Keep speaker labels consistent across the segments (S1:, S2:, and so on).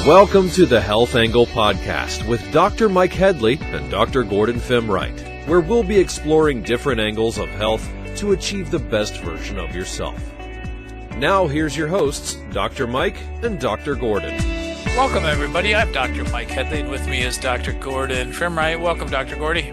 S1: Welcome to the Health Angle Podcast with Dr. Mike Headlee and Dr. Gordon Fimreite, where we'll be exploring different angles of health to achieve the best version of yourself. Now, here's your hosts, Dr. Mike and Dr. Gordon.
S2: Welcome, everybody. I'm Dr. Mike Headlee, and with me is Dr. Gordon Fimreite. Welcome, Dr. Gordy.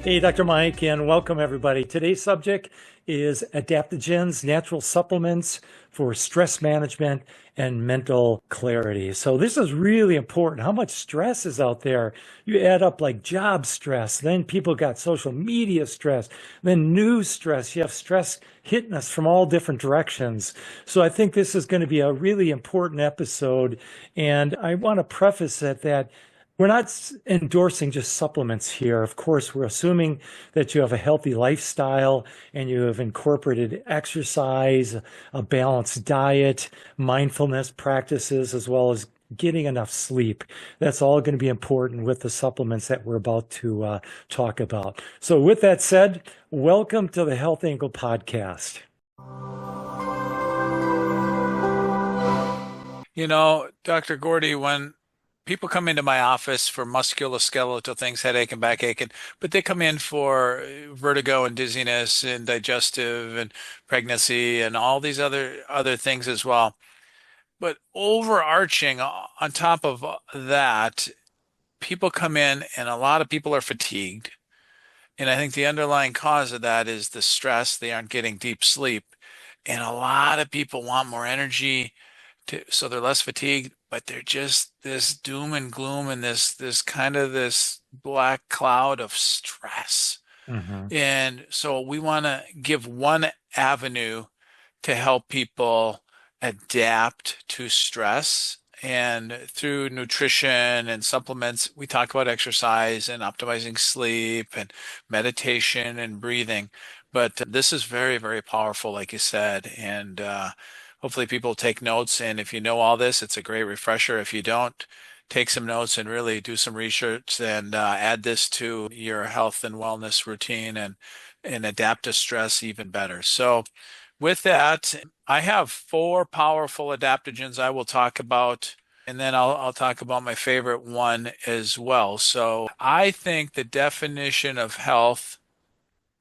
S3: Hey, Dr. Mike, and welcome, everybody. Today's subject is adaptogens, natural supplements for stress management and mental clarity. So this is really important. How much stress is out there? You add up like job stress, then people got social media stress, then news stress. You have stress hitting us from all different directions. So I think this is going to be a really important episode. And I want to preface it that we're not endorsing just supplements here. Of course, we're assuming that you have a healthy lifestyle and you have incorporated exercise, a balanced diet, mindfulness practices, as well as getting enough sleep. That's all going to be important with the supplements that we're about to talk about. So with that said, welcome to the Health Angle Podcast.
S2: You know, Dr. Gordy, when people come into my office for musculoskeletal things, headache and backache, but they come in for vertigo and dizziness and digestive and pregnancy and all these other things as well. But overarching on top of that, people come in and a lot of people are fatigued. And I think the underlying cause of that is the stress. They aren't getting deep sleep. And a lot of people want more energy so they're less fatigued, but they're just this doom and gloom and this black cloud of stress. Mm-hmm. And so we want to give one avenue to help people adapt to stress. And through nutrition and supplements, we talk about exercise and optimizing sleep and meditation and breathing. But this is very, very powerful, like you said. And hopefully people take notes. And if you know all this, it's a great refresher. If you don't, take some notes and really do some research and add this to your health and wellness routine and adapt to stress even better. So with that, I have 4 powerful adaptogens I will talk about, and then I'll talk about my favorite one as well. So I think the definition of health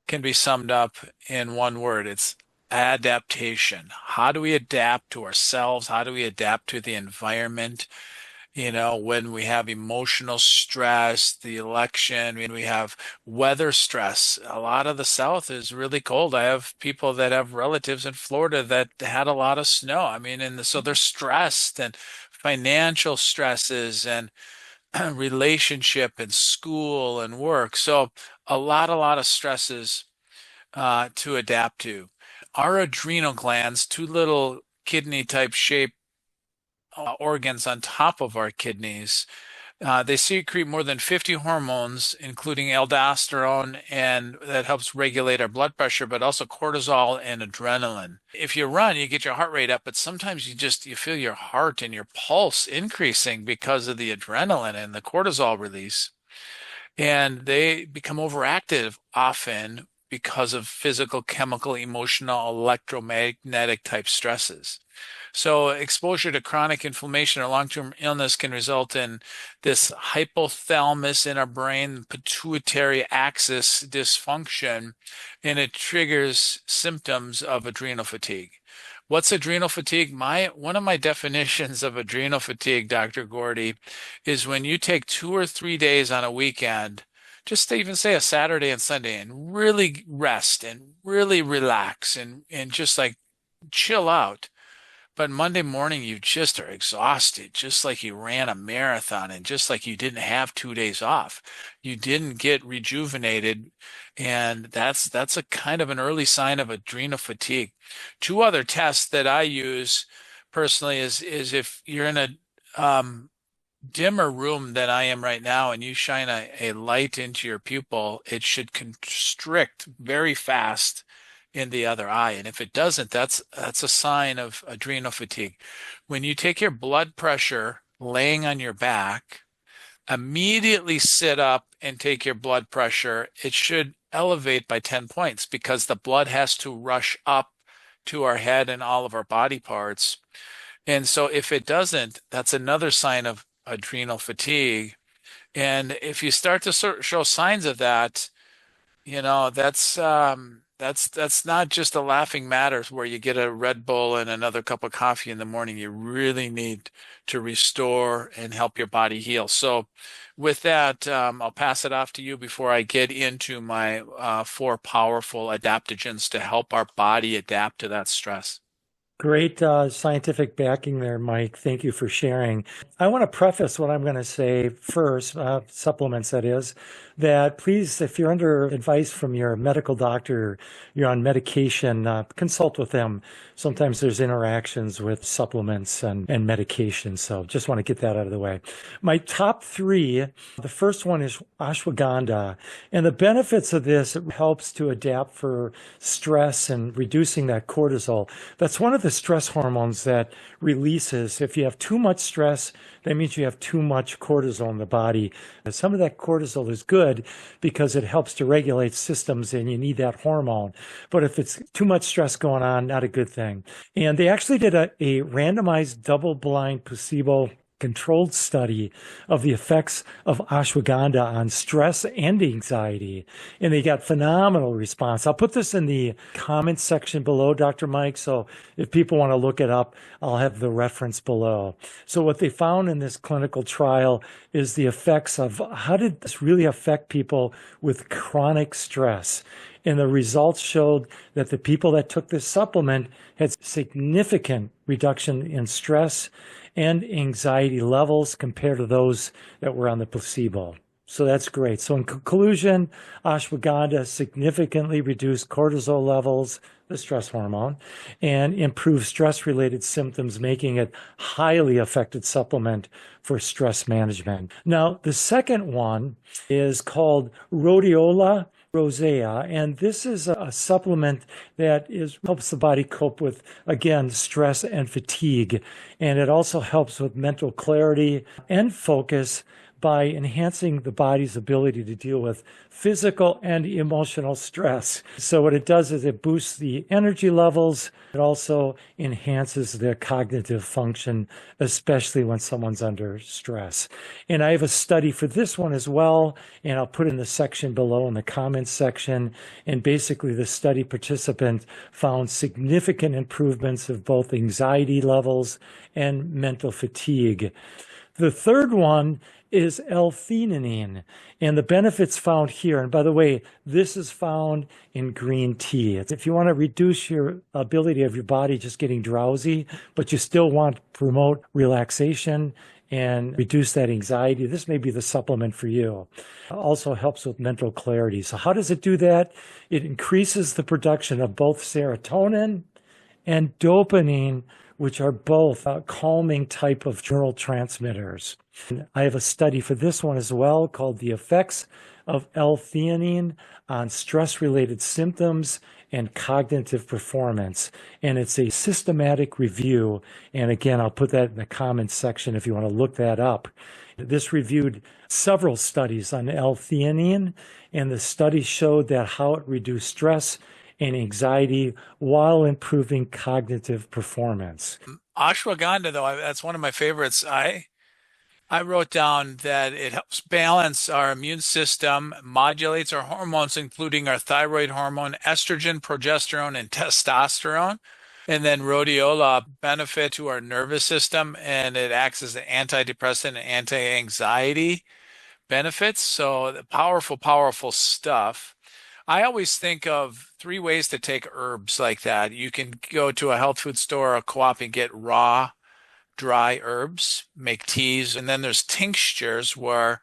S2: can be summed up in one word. It's adaptation. How do we adapt to ourselves? How do we adapt to the environment? You know, when we have emotional stress, the election, when we have weather stress, a lot of the South is really cold. I have people that have relatives in Florida that had a lot of snow. I mean, so they're stressed, and financial stresses and relationship and school and work. So a lot of stresses to adapt to. Our adrenal glands, 2 little kidney type shaped organs on top of our kidneys, they secrete more than 50 hormones, including aldosterone, and that helps regulate our blood pressure, but also cortisol and adrenaline. If you run, you get your heart rate up, but sometimes you feel your heart and your pulse increasing because of the adrenaline and the cortisol release. And they become overactive often because of physical, chemical, emotional, electromagnetic type stresses. So exposure to chronic inflammation or long-term illness can result in this hypothalamus in our brain, pituitary axis dysfunction, and it triggers symptoms of adrenal fatigue. What's adrenal fatigue? One of my definitions of adrenal fatigue, Dr. Gordy, is when you take 2 or 3 days on a weekend, just to even say a Saturday and Sunday, and really rest and really relax and just like chill out. But Monday morning, you just are exhausted, just like you ran a marathon and just like you didn't have 2 days off. You didn't get rejuvenated. And that's a kind of an early sign of adrenal fatigue. 2 other tests that I use personally is if you're in a dimmer room than I am right now and you shine a light into your pupil, it should constrict very fast in the other eye. And if it doesn't, that's a sign of adrenal fatigue. When you take your blood pressure laying on your back, immediately sit up and take your blood pressure. It should elevate by 10 points because the blood has to rush up to our head and all of our body parts. And so if it doesn't, that's another sign of adrenal fatigue. And if you start to show signs of that, that's not just a laughing matter where you get a Red Bull and another cup of coffee in the morning. You really need to restore and help your body heal. So with that, I'll pass it off to you before I get into my 4 powerful adaptogens to help our body adapt to that stress.
S3: Great scientific backing there, Mike. Thank you for sharing. I want to preface what I'm going to say first, supplements that is, that please, if you're under advice from your medical doctor, you're on medication, consult with them. Sometimes there's interactions with supplements and medication. So just want to get that out of the way. My top 3, the first one is ashwagandha. And the benefits of this, it helps to adapt for stress and reducing that cortisol. That's one of the stress hormones that releases. If you have too much stress, that means you have too much cortisol in the body. And some of that cortisol is good because it helps to regulate systems and you need that hormone. But if it's too much stress going on, not a good thing. And they actually did a randomized double-blind placebo controlled study of the effects of ashwagandha on stress and anxiety. And they got phenomenal response. I'll put this in the comments section below, Dr. Mike. So if people want to look it up, I'll have the reference below. So what they found in this clinical trial is the effects of how did this really affect people with chronic stress. And the results showed that the people that took this supplement had significant reduction in stress and anxiety levels compared to those that were on the placebo. So that's great. So in conclusion, ashwagandha significantly reduced cortisol levels, the stress hormone, and improved stress-related symptoms, making it highly effective supplement for stress management. Now, the second one is called rhodiola rosea, and this is a supplement that helps the body cope with, again, stress and fatigue, and it also helps with mental clarity and focus by enhancing the body's ability to deal with physical and emotional stress. So what it does is it boosts the energy levels. It also enhances their cognitive function, especially when someone's under stress. And I have a study for this one as well, and I'll put it in the section below in the comments section. And basically the study participant found significant improvements of both anxiety levels and mental fatigue. The third one is L-theanine, and the benefits found here. And by the way, this is found in green tea. If you want to reduce your ability of your body just getting drowsy, but you still want to promote relaxation and reduce that anxiety, this may be the supplement for you. It also helps with mental clarity. So how does it do that? It increases the production of both serotonin and dopamine, which are both calming type of neurotransmitters. I have a study for this one as well called The Effects of L-theanine on Stress-Related Symptoms and Cognitive Performance. And it's a systematic review. And again, I'll put that in the comments section if you want to look that up. This reviewed several studies on L-theanine, and the study showed that how it reduced stress and anxiety while improving cognitive performance.
S2: Ashwagandha, though, that's one of my favorites. I wrote down that it helps balance our immune system, modulates our hormones, including our thyroid hormone, estrogen, progesterone, and testosterone. And then rhodiola benefit to our nervous system, and it acts as an antidepressant and anti-anxiety benefits. So powerful, powerful stuff. I always think of 3 ways to take herbs like that. You can go to a health food store or a co-op and get raw, dry herbs, make teas, and then there's tinctures where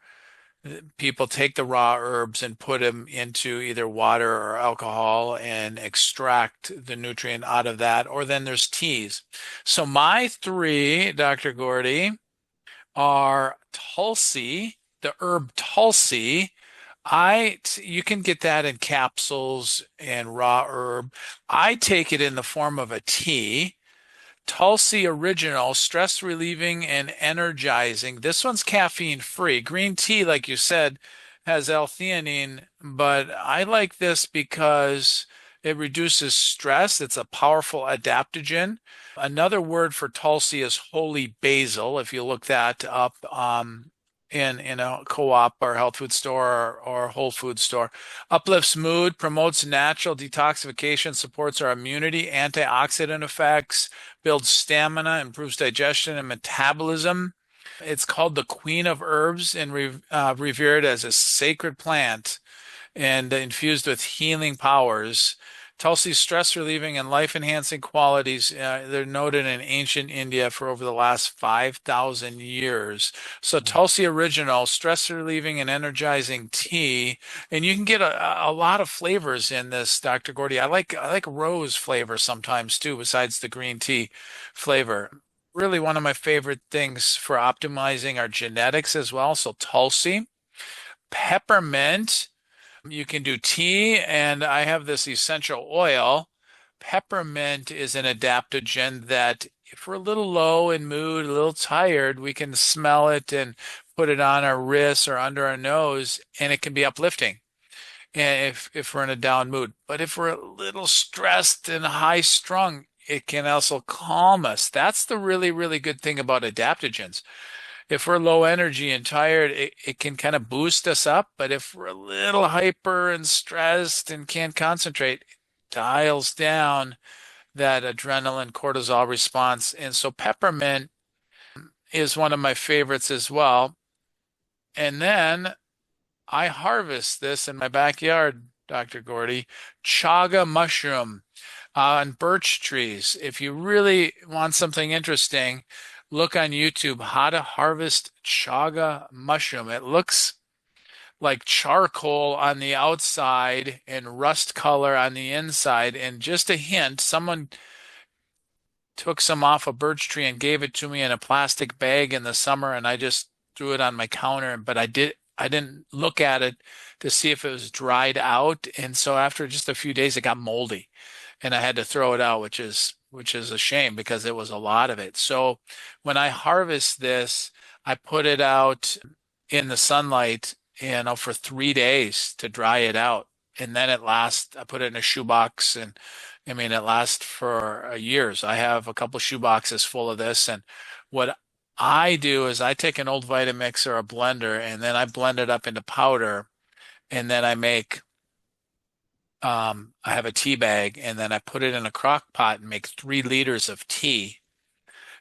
S2: people take the raw herbs and put them into either water or alcohol and extract the nutrient out of that, or then there's teas. So my 3, Dr. Gordy, are Tulsi, the herb Tulsi. You can get that in capsules and raw herb. I take it in the form of a tea. Tulsi Original, stress relieving and energizing. This one's caffeine free. Green tea, like you said, has L-theanine, but I like this because it reduces stress. It's a powerful adaptogen. Another word for Tulsi is holy basil. If you look that up in a co-op or health food store or whole food store, uplifts mood, promotes natural detoxification, supports our immunity, antioxidant effects, builds stamina, improves digestion and metabolism. It's called the queen of herbs and revered as a sacred plant and infused with healing powers. Tulsi's stress relieving and life enhancing qualities, they're noted in ancient India for over the last 5,000 years. So Tulsi Original, stress relieving and energizing tea. And you can get a lot of flavors in this, Dr. Gordy. I like rose flavor sometimes too, besides the green tea flavor. Really one of my favorite things for optimizing our genetics as well. So Tulsi, peppermint. You can do tea, and I have this essential oil. Peppermint is an adaptogen that if we're a little low in mood, a little tired, we can smell it and put it on our wrists or under our nose, and it can be uplifting. And if we're in a down mood. But if we're a little stressed and high strung, it can also calm us. That's the really, really good thing about adaptogens. If we're low energy and tired, it can kind of boost us up. But if we're a little hyper and stressed and can't concentrate, it dials down that adrenaline cortisol response. And so peppermint is one of my favorites as well. And then I harvest this in my backyard, Dr. Gordy, chaga mushroom on birch trees. If you really want something interesting, look on YouTube, how to harvest chaga mushroom. It looks like charcoal on the outside and rust color on the inside. And just a hint, someone took some off a birch tree and gave it to me in a plastic bag in the summer, and I just threw it on my counter, but I didn't look at it to see if it was dried out. And so after just a few days, it got moldy and I had to throw it out, which is a shame because it was a lot of it. So when I harvest this, I put it out in the sunlight, for 3 days to dry it out. And then I put it in a shoebox, and I mean, it lasts for years. I have a couple shoe boxes full of this. And what I do is I take an old Vitamix or a blender, and then I blend it up into powder, and then I have a tea bag, and then I put it in a crock pot and make 3 liters of tea.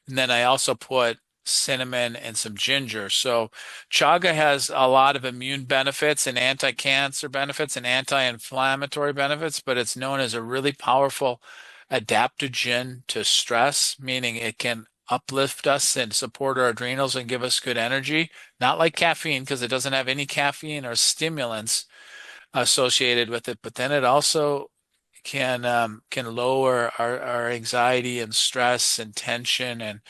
S2: And then I also put cinnamon and some ginger. So chaga has a lot of immune benefits and anti-cancer benefits and anti-inflammatory benefits, but it's known as a really powerful adaptogen to stress, meaning it can uplift us and support our adrenals and give us good energy. Not like caffeine, because it doesn't have any caffeine or stimulants associated with it, but then it also can lower our anxiety and stress and tension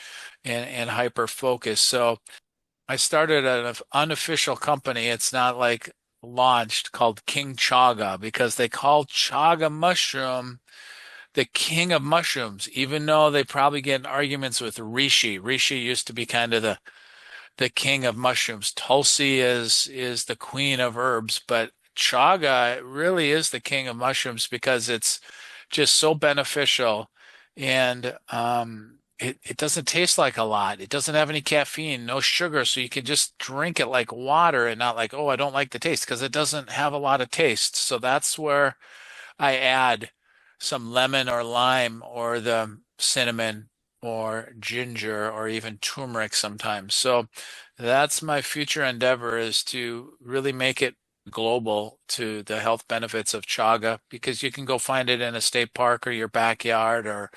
S2: and hyper focus. So I started an unofficial company. It's not like launched, called King Chaga, because they call chaga mushroom the king of mushrooms, even though they probably get in arguments with reishi. Reishi used to be kind of the king of mushrooms. Tulsi is the queen of herbs, but chaga really is the king of mushrooms because it's just so beneficial, and it doesn't taste like a lot. It doesn't have any caffeine, no sugar, so you can just drink it like water and not like, oh, I don't like the taste, because it doesn't have a lot of taste. So that's where I add some lemon or lime or the cinnamon or ginger or even turmeric sometimes. So that's my future endeavor, is to really make it global to the health benefits of chaga, because you can go find it in a state park or your backyard,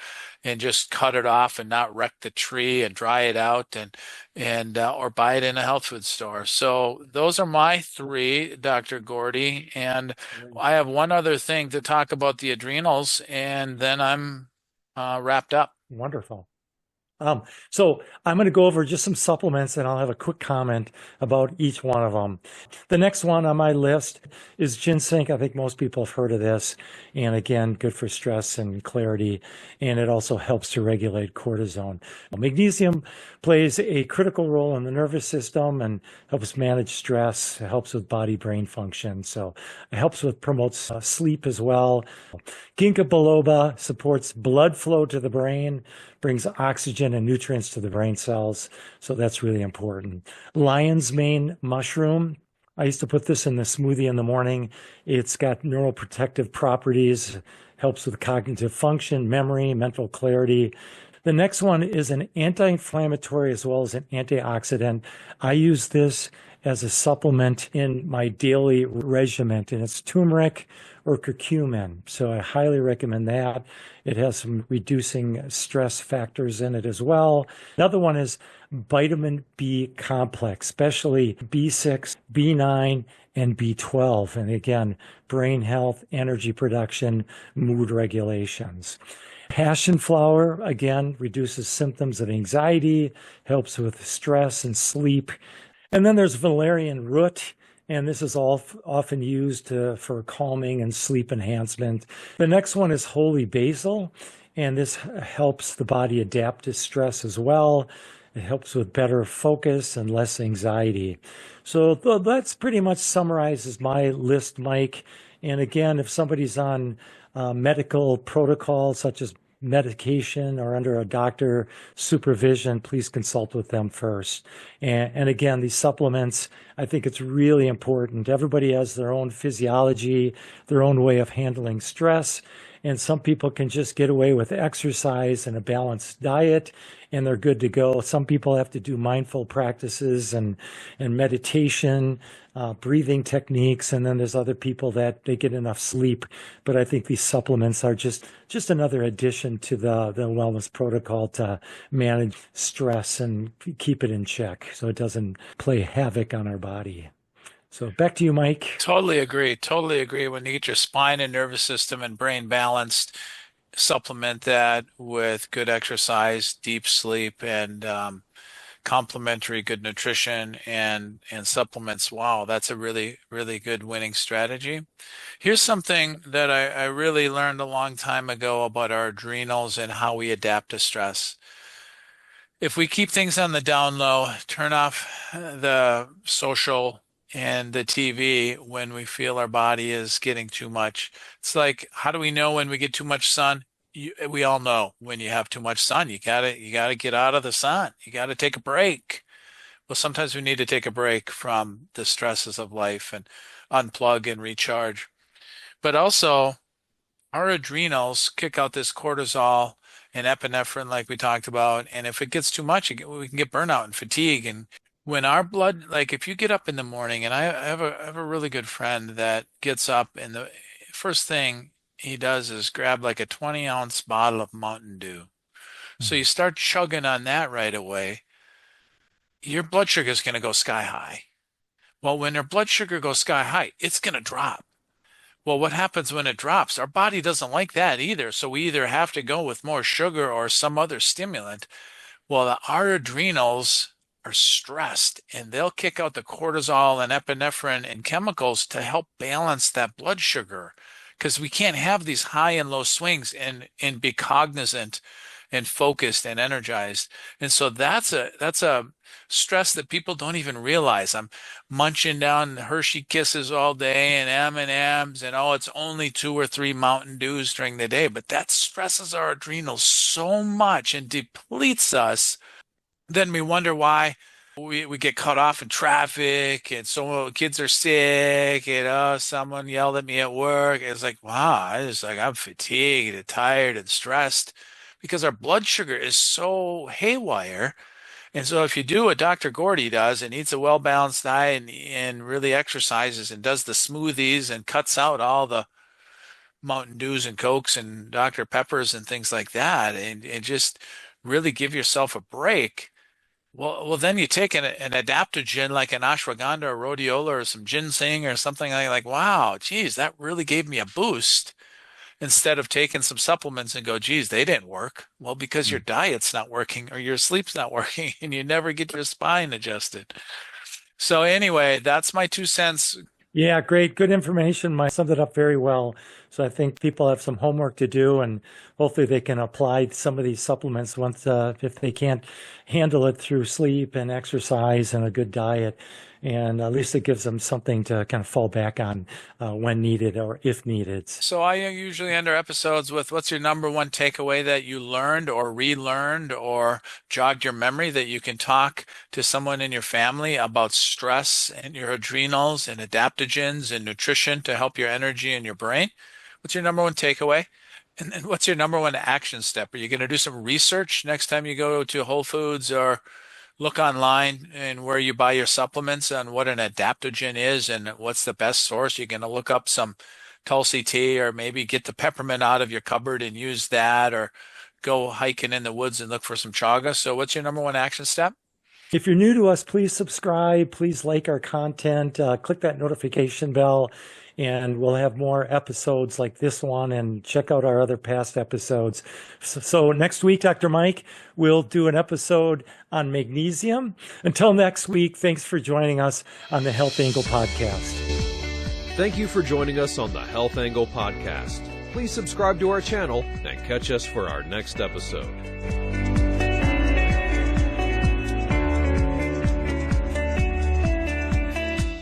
S2: and just cut it off and not wreck the tree and dry it out, and or buy it in a health food store. So those are my 3, Dr. Gordy, and I have one other thing to talk about, the adrenals, and then I'm wrapped up.
S3: Wonderful. So I'm going to go over just some supplements, and I'll have a quick comment about each one of them. The next one on my list is ginseng. I think most people have heard of this. And again, good for stress and clarity. And it also helps to regulate cortisone. Magnesium plays a critical role in the nervous system and helps manage stress. It helps with body-brain function. So it helps with, promotes sleep as well. Ginkgo biloba supports blood flow to the brain, brings oxygen and nutrients to the brain cells. So that's really important. Lion's mane mushroom. I used to put this in the smoothie in the morning. It's got neuroprotective properties, helps with cognitive function, memory, mental clarity. The next one is an anti-inflammatory as well as an antioxidant. I use this as a supplement in my daily regimen, and it's turmeric or curcumin. So I highly recommend that. It has some reducing stress factors in it as well. Another one is vitamin B complex, especially B6, B9, and B12. And again, brain health, energy production, mood regulations. Passion flower, again, reduces symptoms of anxiety, helps with stress and sleep. And then there's valerian root, and this is often used for calming and sleep enhancement. The next one is holy basil, and this helps the body adapt to stress as well. It helps with better focus and less anxiety. So that's pretty much summarizes my list, Mike. And again, if somebody's on medical protocol such as medication or under a doctor supervision, please consult with them first. And again, these supplements, I think it's really important. Everybody has their own physiology, their own way of handling stress. And some people can just get away with exercise and a balanced diet, and they're good to go. Some people have to do mindful practices and meditation, breathing techniques, and then there's other people that they get enough sleep. But I think these supplements are just another addition to the wellness protocol to manage stress and keep it in check so it doesn't play havoc on our body. So back to you, Mike.
S2: Totally agree. Totally agree. When you get your spine and nervous system and brain balanced, supplement that with good exercise, deep sleep, and complementary good nutrition and supplements. Wow, that's a really, really good winning strategy. Here's something that I really learned a long time ago about our adrenals and how we adapt to stress. If we keep things on the down low, turn off the social and the TV when we feel our body is getting too much. It's like, how do we know when we get too much sun? We all know when you have too much sun, you gotta get out of the sun. You gotta take a break. Well, sometimes we need to take a break from the stresses of life and unplug and recharge. But also, our adrenals kick out this cortisol and epinephrine like we talked about. And if it gets too much, we can get burnout and fatigue. And when our blood, like if you get up in the morning, and I have a really good friend that gets up and the first thing he does is grab like a 20-ounce bottle of Mountain Dew. So you start chugging on that right away, your blood sugar is going to go sky high. Well, when your blood sugar goes sky high, it's going to drop. Well, what happens when it drops? Our body doesn't like that either. So we either have to go with more sugar or some other stimulant. Well, our adrenals are stressed and they'll kick out the cortisol and epinephrine and chemicals to help balance that blood sugar, because we can't have these high and low swings and be cognizant and focused and energized. And so that's a stress that people don't even realize. I'm munching down Hershey Kisses all day and M&Ms, and oh, it's only 2 or 3 Mountain Dews during the day, but that stresses our adrenals so much and depletes us. Then we wonder why we get cut off in traffic, and so kids are sick, and oh, someone yelled at me at work. It's like, wow, I'm fatigued and tired and stressed because our blood sugar is so haywire. And so if you do what Dr. Gordy does and eats a well-balanced diet and really exercises and does the smoothies and cuts out all the Mountain Dews and Cokes and Dr. Peppers and things like that, and just really give yourself a break. Well, then you take an adaptogen like an ashwagandha or rhodiola or some ginseng or something like, wow, geez, that really gave me a boost. Instead of taking some supplements and go, geez, they didn't work. Well, because your diet's not working or your sleep's not working and you never get your spine adjusted. So anyway, that's my 2 cents.
S3: Yeah, great. Good information. Mike summed it up very well. So I think people have some homework to do, and hopefully they can apply some of these supplements once, if they can't handle it through sleep and exercise and a good diet. And at least it gives them something to kind of fall back on when needed or if needed.
S2: So I usually end our episodes with what's your number one takeaway that you learned or relearned or jogged your memory that you can talk to someone in your family about stress and your adrenals and adaptogens and nutrition to help your energy and your brain. What's your number one takeaway? And then what's your number one action step? Are you going to do some research next time you go to Whole Foods or look online and where you buy your supplements on what an adaptogen is and what's the best source? You're going to look up some Tulsi tea or maybe get the peppermint out of your cupboard and use that, or go hiking in the woods and look for some chaga. So what's your number one action step?
S3: If you're new to us, please subscribe, please like our content, click that notification bell, and we'll have more episodes like this one, and check out our other past episodes. So next week, Dr. Mike, we'll do an episode on magnesium. Until next week, thanks for joining us on the Health Angle Podcast.
S1: Thank you for joining us on the Health Angle Podcast. Please subscribe to our channel and catch us for our next episode.